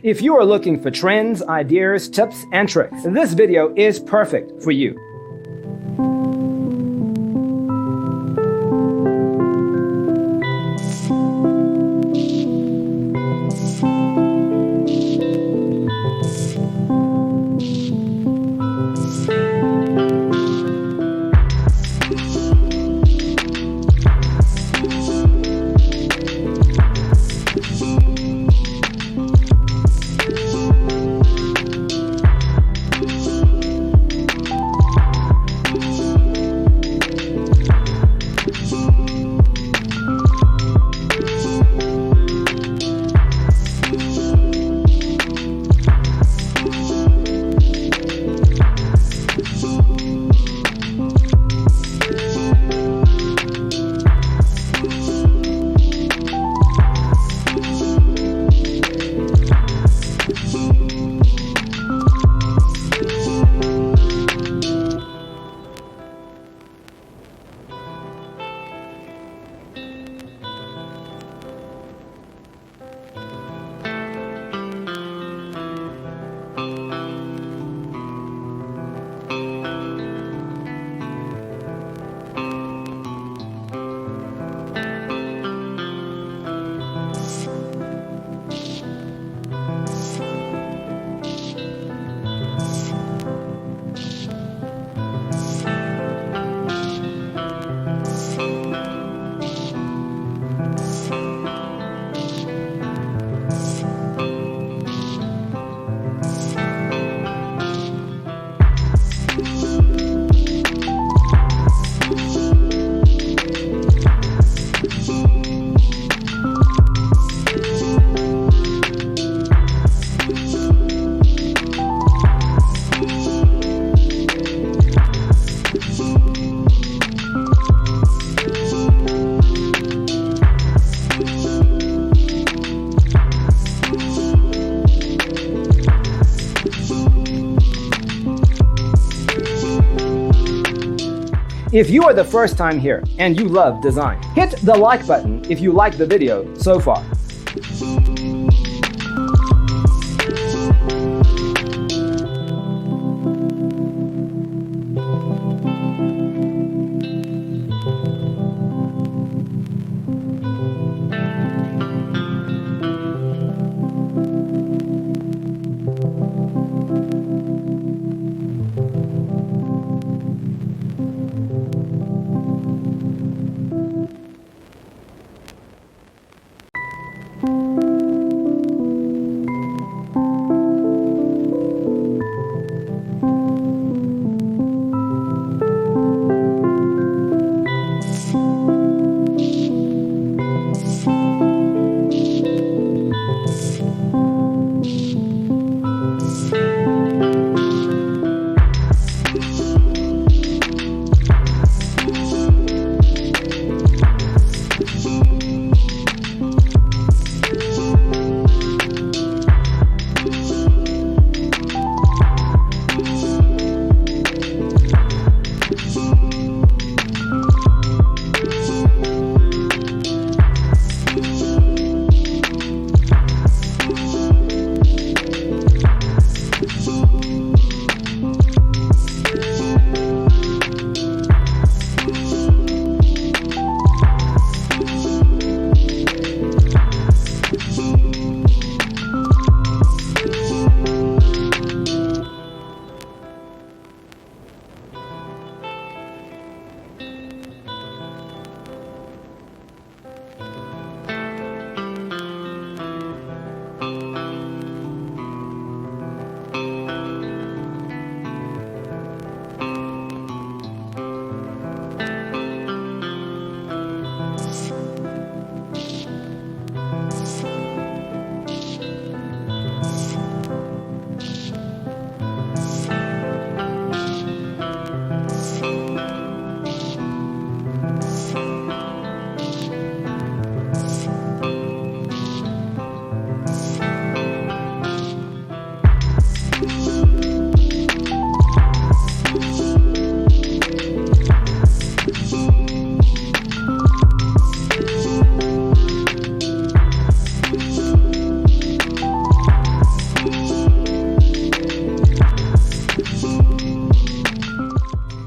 If you are looking for trends, ideas, tips, and tricks, this video is perfect for you. If you are the first time here and you love design, hit the like button if you like the video so far.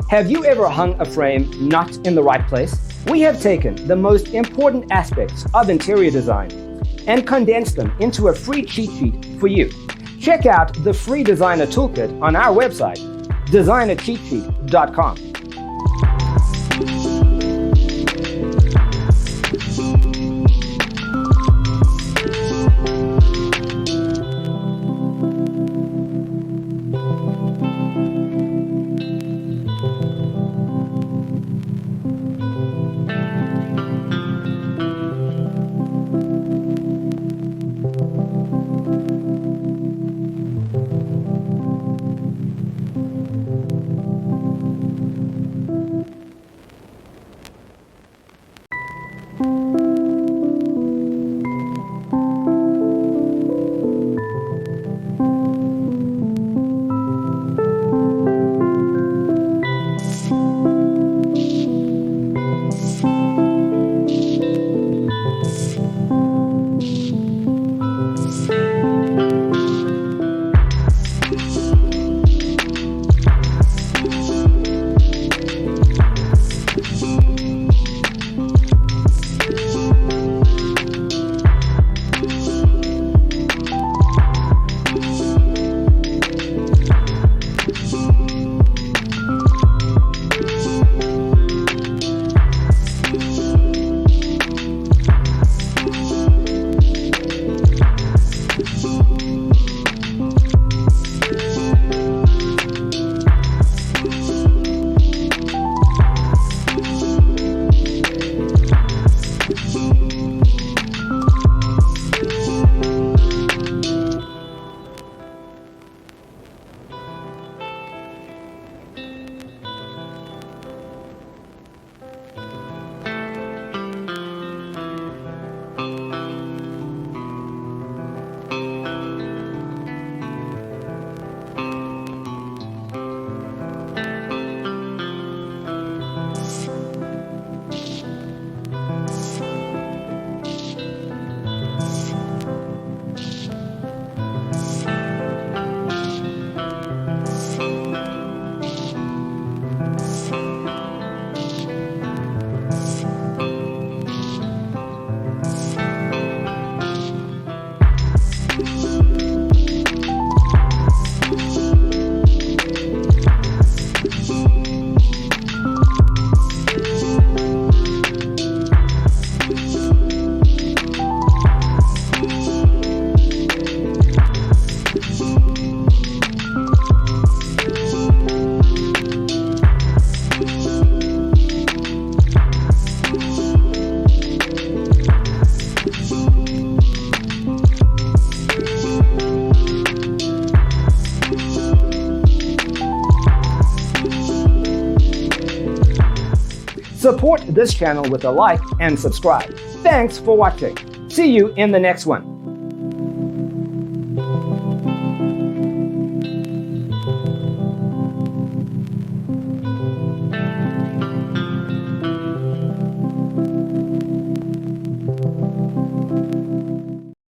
Have you ever hung a frame not in the right place? We have taken the most important aspects of interior design and condensed them into a free cheat sheet for you. Check out the free designer toolkit on our website, designercheatsheet.com. Support this channel with a like and subscribe. Thanks for watching. See you in the next one.